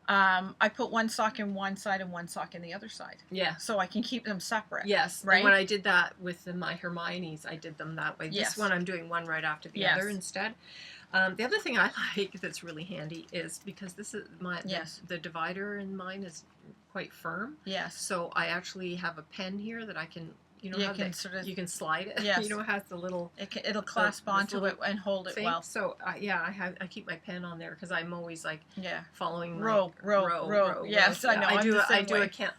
I put one sock in one side and one sock in the other side. Yeah. So I can keep them separate. Yes. Right. And when I did that with my Hermione's, I did them that way. Yes. This one I'm doing one right after the other instead. The other thing I like that's really handy is because this is the divider in mine is quite firm. Yes. So I actually have a pen here that I can, you can slide it. Yes. You know, it has the little. It'll clasp onto it and hold it well. So I keep my pen on there because I'm always like following row. Yes, I know. I do a count.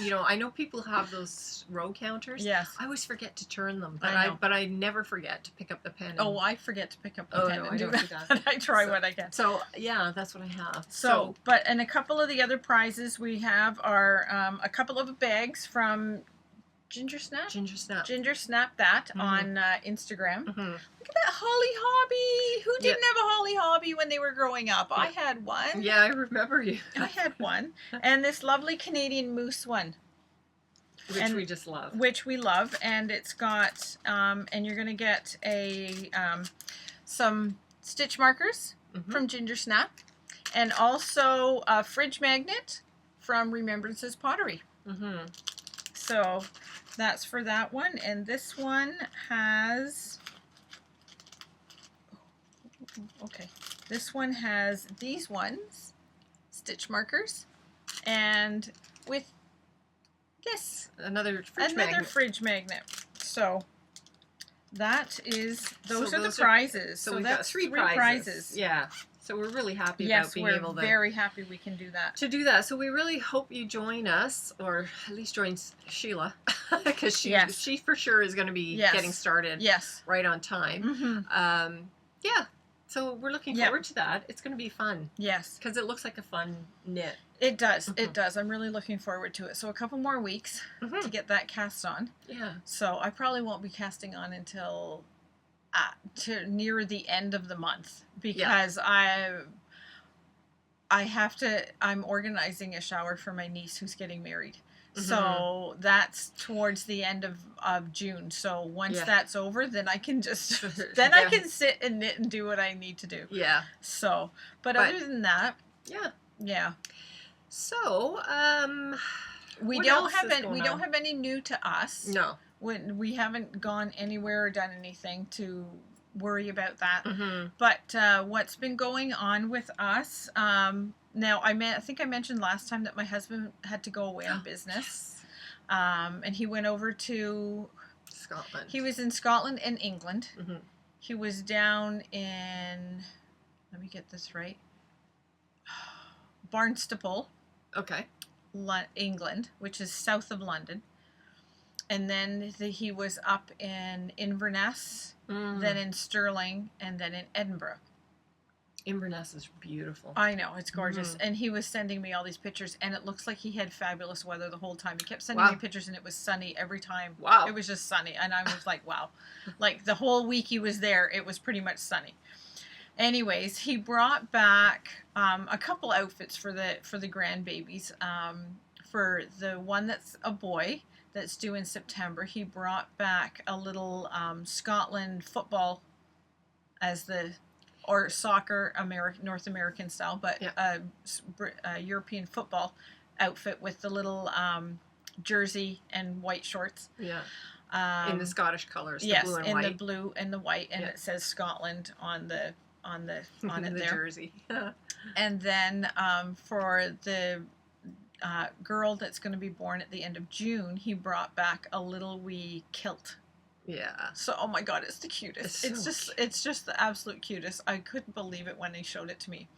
You know, I know people have those row counters. Yes. I always forget to turn them, but I never forget to pick up the pen. I forget to pick up the pen. No, I don't do that. But I try what I can. So yeah, that's what I have. And a couple of the other prizes we have are a couple of bags from Ginger Snap that on Instagram. Look at that Holly Hobby. Who didn't have a Holly Hobby when they were growing up? I had one. Yeah, I remember you. I had one. And this lovely Canadian Moose one. Which we just love. Which we love. And it's got, and you're going to get some stitch markers from Ginger Snap. And also a fridge magnet from Remembrances Pottery. So that's for that one. And this one has, this one has these ones, stitch markers, and with this, another fridge magnet. So that is, those are the prizes. So we've got three prizes. Yeah. So we're really happy about being able to... Yes, we're very happy we can do that. So we really hope you join us, or at least join Sheila, because she for sure is going to be getting started right on time. Yeah, so we're looking forward to that. It's going to be fun. Yes. Because it looks like a fun knit. It does. It does. I'm really looking forward to it. So a couple more weeks to get that cast on. Yeah. So I probably won't be casting on until... to near the end of the month because I'm organizing a shower for my niece who's getting married. So that's towards the end of June. So once that's over, then I can just I can sit and knit and do what I need to do. Yeah. So, but other than that, yeah. So, we don't have any new to us. No. When we haven't gone anywhere or done anything to worry about that. But what's been going on with us, now I think I mentioned last time that my husband had to go away on business. And he went over to Scotland. He was in Scotland and England. He was down in, let me get this right, Barnstaple. Okay. England, which is south of London. And then he was up in Inverness, then in Stirling, and then in Edinburgh. Inverness is beautiful. I know, it's gorgeous. And he was sending me all these pictures, and it looks like he had fabulous weather the whole time. He kept sending me pictures, and it was sunny every time. Wow. It was just sunny, and I was like, wow. Like, the whole week he was there, it was pretty much sunny. Anyways, he brought back a couple outfits for the grandbabies. For the one that's a boy, that's due in September, he brought back a little Scotland football or soccer, North American style, but European football outfit with the little jersey and white shorts. Yeah. In the Scottish colors, the blue and white. Yes, in the blue and the white, and it says Scotland on it the there. Jersey. And then for the girl that's going to be born at the end of June, he brought back a little wee kilt. Yeah. So, oh my God, it's the cutest. It's just the absolute cutest. I couldn't believe it when he showed it to me.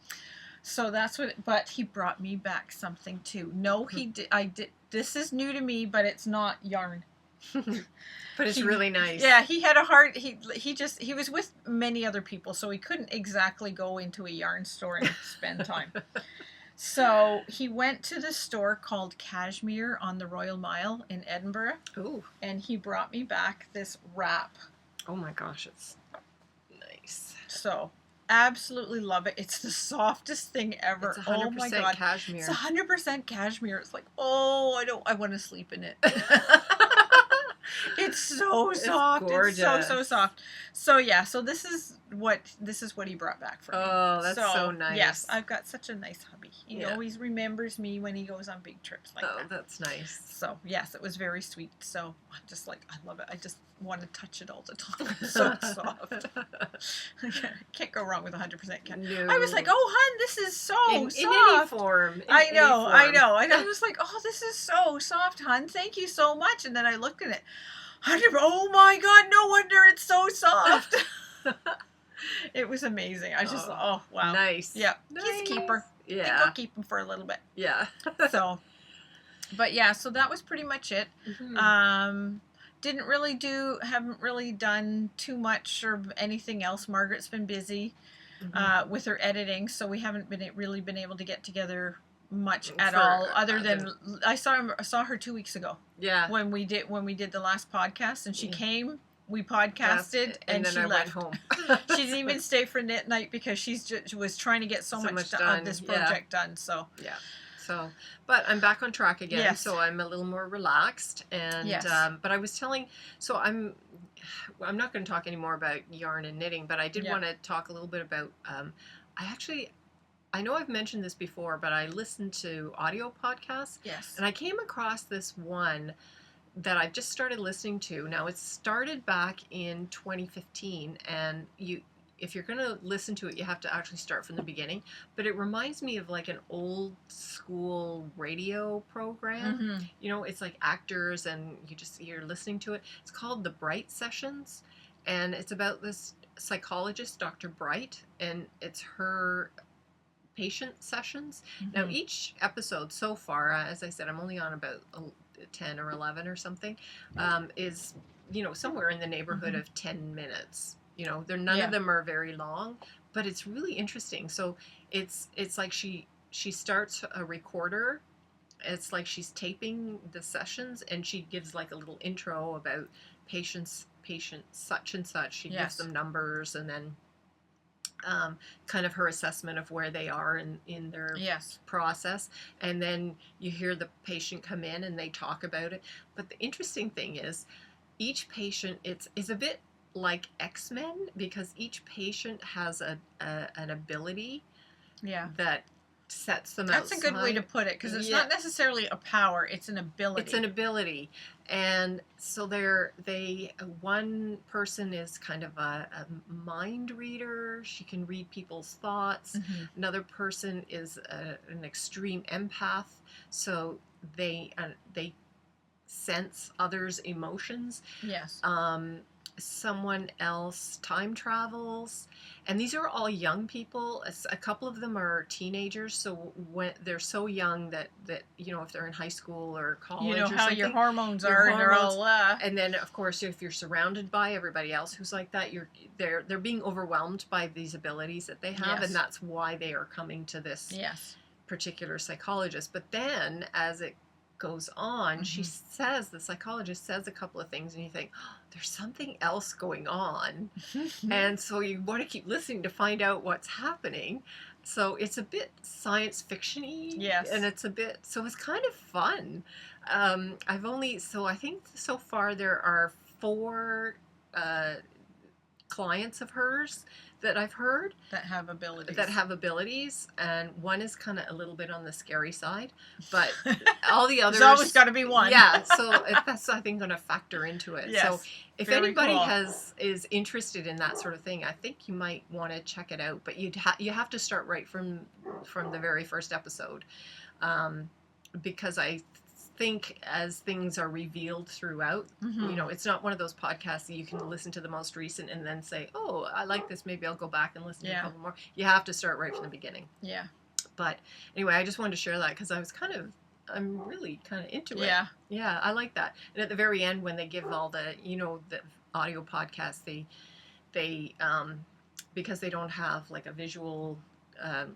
So that's what, but he brought me back something too. No, he did. I did. This is new to me, but it's not yarn. But it's really nice. Yeah, he had a hard. He was with many other people, so he couldn't exactly go into a yarn store and spend time. So he went to the store called Cashmere on the Royal Mile in Edinburgh. Ooh. And he brought me back this wrap. Oh my gosh, it's nice. So absolutely love it. It's the softest thing ever. It's 100% oh my God. cashmere. It's 100% cashmere. It's like, oh, I want to sleep in it. It's so soft. Gorgeous. It's so soft. So yeah, so this is what he brought back for me. Oh, that's so nice. Yes, I've got such a nice hubby. He always remembers me when he goes on big trips like that. Oh, that's nice. So yes, it was very sweet. So I'm just like, I love it. I just want to touch it all the time. It's so soft. Can't go wrong with 100% cat. No. I was like, oh, hun, this is so soft. In any form. I know. And I was like, oh, this is so soft, hun. Thank you so much. And then I looked at it. Oh my God, no wonder it's so soft. It was amazing. I just, oh, wow. Nice. Yeah. Nice. He's a keeper. Yeah. I think I'll keep him for a little bit. Yeah. So, but yeah, so that was pretty much it. Mm-hmm. Haven't really done too much or anything else. Margaret's been busy with her editing, so we haven't really been able to get together much at all, other than I saw her 2 weeks ago. Yeah. When we did the last podcast, and she came, we podcasted, and then she left. Went home. She didn't even stay for knit night because she was trying to get so much done. Of this project done. So yeah. So, but I'm back on track again. Yes. So I'm a little more relaxed, and yes. But I was telling, so I'm not going to talk anymore about yarn and knitting, but I did want to talk a little bit about. I know I've mentioned this before, but I listened to audio podcasts. Yes. And I came across this one that I've just started listening to. Now, it started back in 2015, and if you're going to listen to it, you have to actually start from the beginning. But it reminds me of like an old school radio program. Mm-hmm. You know, it's like actors, and you're listening to it. It's called The Bright Sessions, and it's about this psychologist, Dr. Bright, and it's her patient sessions. Mm-hmm. Now, each episode so far, as I said, I'm only on about 10 or 11 or something, is, somewhere in the neighborhood of 10 minutes. None of them are very long, but it's really interesting. So it's like she starts a recorder. It's like she's taping the sessions, and she gives like a little intro about patient such and such. She gives them numbers, and then kind of her assessment of where they are in their process. And then you hear the patient come in and they talk about it. But the interesting thing is each patient is a bit like X-Men, because each patient has an ability that sets them outside. That's a good way to put it, because it's not necessarily a power, it's an ability. It's an ability. And so one person is kind of a mind reader. She can read people's thoughts. Mm-hmm. Another person is an extreme empath, so they sense others' emotions. Yes. Someone else time travels, and these are all young people. A couple of them are teenagers, so when they're so young that if they're in high school or college, or how your hormones are, and they're all and then of course if you're surrounded by everybody else who's like that, they're being overwhelmed by these abilities that they have. And that's why they are coming to this particular psychologist. But then as it goes on, mm-hmm. The psychologist says a couple of things, and you think, oh, there's something else going on. And so you want to keep listening to find out what's happening. So it's a bit science fiction-y. Yes. And it's kind of fun. I think so far there are 4 clients of hers that I've heard that have abilities, and one is kind of a little bit on the scary side, but all the others, there's always got to be one. So that's, I think, going to factor into it. Yes, so if anybody is interested in that sort of thing, I think you might want to check it out. But you have to start right from the very first episode. because I think as things are revealed throughout, Mm-hmm. you know, it's not one of those podcasts that you can listen to the most recent and then say, oh, I like this, maybe I'll go back and listen to a Yeah. couple more. You have to start right from the beginning. Yeah. But anyway, I just wanted to share that because I'm really kind of into it. Yeah. Yeah, I like that. And at the very end, when they give all the, you know, the audio podcasts, they because they don't have like a visual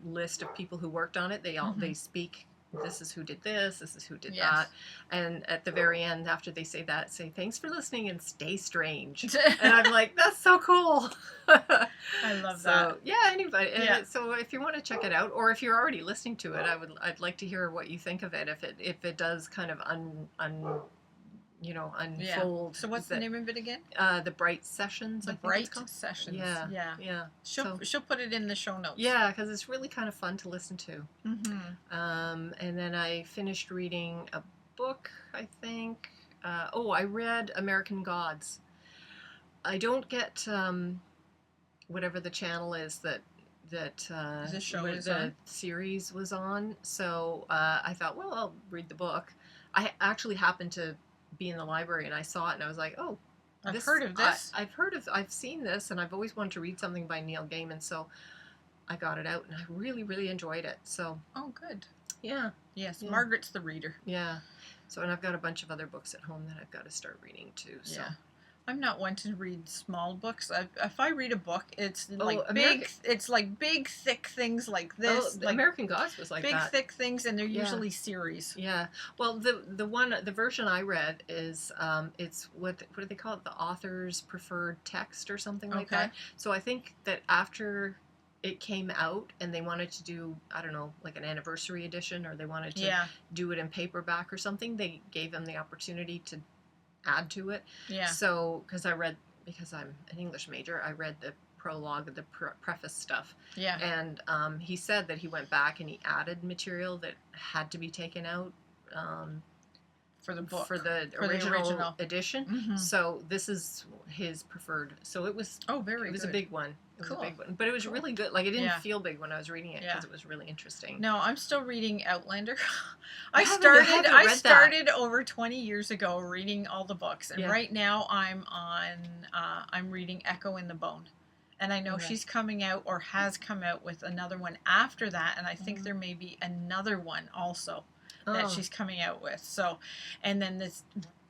list of people who worked on it, they speak. This is who did this. This is who did that. And at the very end, after they say that, say thanks for listening and stay strange. And I'm like, that's so cool. I love that. Yeah, anybody. Yeah. So if you want to check it out, or if you're already listening to it, I'd like to hear what you think of it. If it does kind of unfold. Yeah. So what's the name of it again? The Bright Sessions. The I think Bright it's called. Sessions. Yeah. Yeah. Yeah. She'll put it in the show notes. Yeah, because it's really kind of fun to listen to. Mm-hmm. And then I finished reading a book, I think. I read American Gods. I don't get whatever the channel is that the show is the on? series was on. So I thought, well, I'll read the book. I actually happened to be in the library and I saw it and I was like, oh, I've heard of this. I've seen this, and I've always wanted to read something by Neil Gaiman, so I got it out and I really, really enjoyed it. So Oh, good. yeah. Yes, Yeah. Margaret's the reader. Yeah. So, and I've got a bunch of other books at home that I've got to start reading too. So. Yeah. I'm not one to read small books. If I read a book, it's like American- big. It's like big, thick things like this. The like American Gods was like big, that. thick things, and they're Yeah. usually series. Yeah. Well, the version I read is it's what do they call it? The author's preferred text or something like Okay. that. So I think that after it came out and they wanted to do, I don't know, like an anniversary edition, or they wanted to Yeah. do it in paperback or something, they gave them the opportunity to add to it. Yeah. So because I'm an English major, I read the prologue, the preface stuff. Yeah. And he said that he went back and he added material that had to be taken out For the book. for the For the original original. edition. Mhm. So this is his preferred. So it was Oh, very it was good. a big one. It was Cool. a big one, but it was Cool. really good. Like it didn't Yeah. feel big when I was reading it Yeah. because it was really interesting. No, I'm still reading Outlander. I I haven't read that. started over 20 years ago reading all the books, and Yeah. right now I'm reading Echo in the Bone. And I know Okay. she's coming out or has come out with another one after that, and I think Mhm. there may be another one also that Oh. she's coming out with. So, and then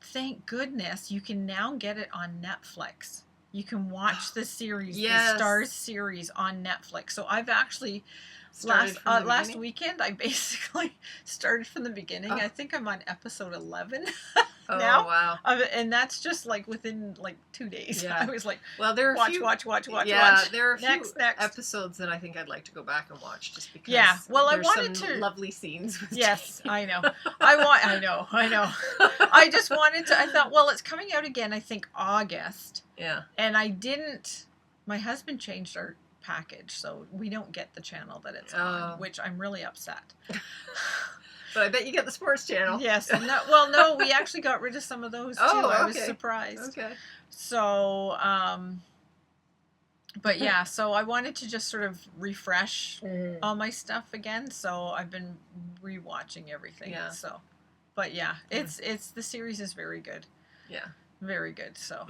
thank goodness you can now get it on Netflix. You can watch the series, Yes. the Stars series on Netflix. So I've actually Started from the last beginning? weekend I basically started from the beginning. Oh. I think I'm on episode 11 Oh now. wow! of it, and that's just like within like 2 days. Yeah. I was like, Well, there are a watch, few, watch. Yeah, there are a Next, few next. episodes that I think I'd like to go back and watch just because. Yeah, well, I there's wanted some to- lovely scenes. With Yes, Jane. I know. I know. I just wanted to. I thought, well, it's coming out again. I think August, Yeah. and I didn't. My husband changed our package, so we don't get the channel that it's Oh. on, which I'm really upset. But I bet you get the sports channel. Yes. No, we actually got rid of some of those too. Oh, I was okay. surprised. Okay. So, but yeah, so I wanted to just sort of refresh all my stuff again. So I've been rewatching everything. Yeah. So, but yeah, it's the series is very good. Yeah. Very good. So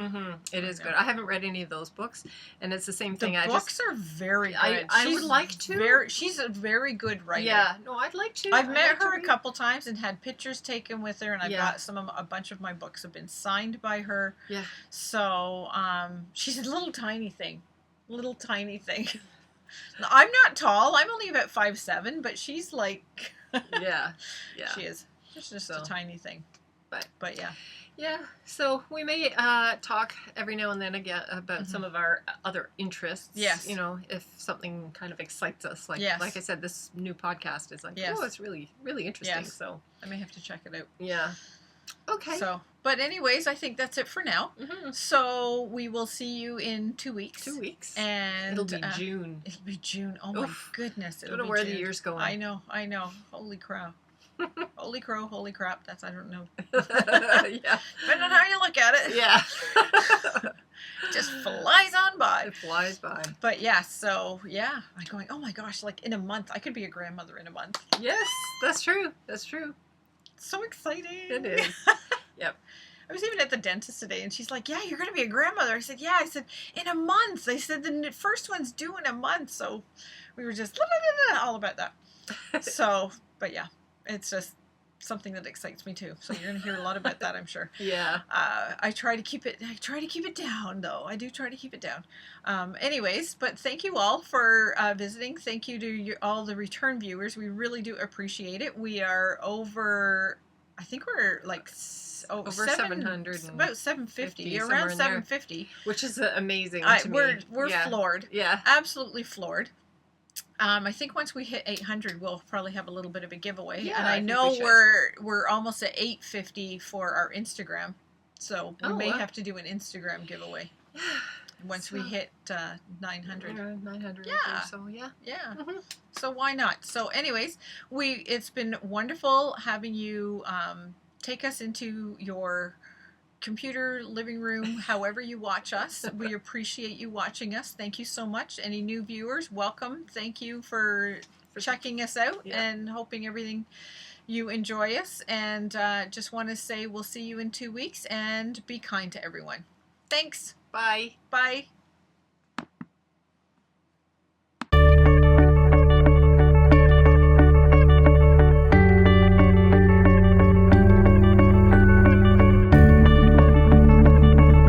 It is Yeah. good. I haven't read any of those books, and it's the same the thing. books are very good. I would like to. She's a very good writer. Yeah. No, I'd like to. I've I'd met like to her a read. couple times and had pictures taken with her, and I've Yeah. got a bunch of my books have been signed by her. Yeah. So she's a little tiny thing. I'm not tall. I'm only about 5'7", but she's like Yeah. Yeah. she is. She's just So. a tiny thing. But yeah. Yeah, so we may talk every now and then again about some of our other interests. Yes. You know, if something kind of excites us. Like Yes. like I said, this new podcast is like, Yes. oh, it's really, really interesting. Yes. So, I may have to check it out. yeah. Okay. So, but anyways, I think that's it for now. Mhm. So we will see you in 2 weeks. 2 weeks. And It'll be June. It'll be June. Oh my Oof. goodness! I It'll don't know be where June. the year's going. I know. Holy crow! Holy crow! Holy crap! I don't know. Yeah. Depending on how you look at it, Yeah. it just flies on by. It flies by. But yeah, so yeah, I'm going. Oh my gosh! Like in a month, I could be a grandmother in a month. Yes, that's true. That's true. So exciting. It is. Yep. I was even at the dentist today, and she's like, "Yeah, you're going to be a grandmother." I said, "Yeah." I said, "In a month." I said, "The first one's due in a month." So we were just all about that. So, but yeah, it's just something that excites me too. So you're going to hear a lot about that, I'm sure. Yeah. I try to keep it down, though. I do try to keep it down. Anyways, but thank you all for visiting. Thank you to all the return viewers. We really do appreciate it. We are over, I think we're like over 700, about 750, around 750, which is amazing to me. We're yeah. floored. Yeah, absolutely floored. I think once we hit 800, we'll probably have a little bit of a giveaway. Yeah, and I know we're almost at 850 for our Instagram, so we may have to do an Instagram giveaway once we hit 900. 900. Yeah. Or so yeah. Yeah. Mm-hmm. So why not? So, anyways, it's been wonderful having you take us into your computer, living room, however you watch us. We appreciate you watching us. Thank you so much. Any new viewers, welcome. Thank you for checking us out and hoping everything you enjoy us. And just want to say we'll see you in 2 weeks, and be kind to everyone. Thanks. Bye. Bye.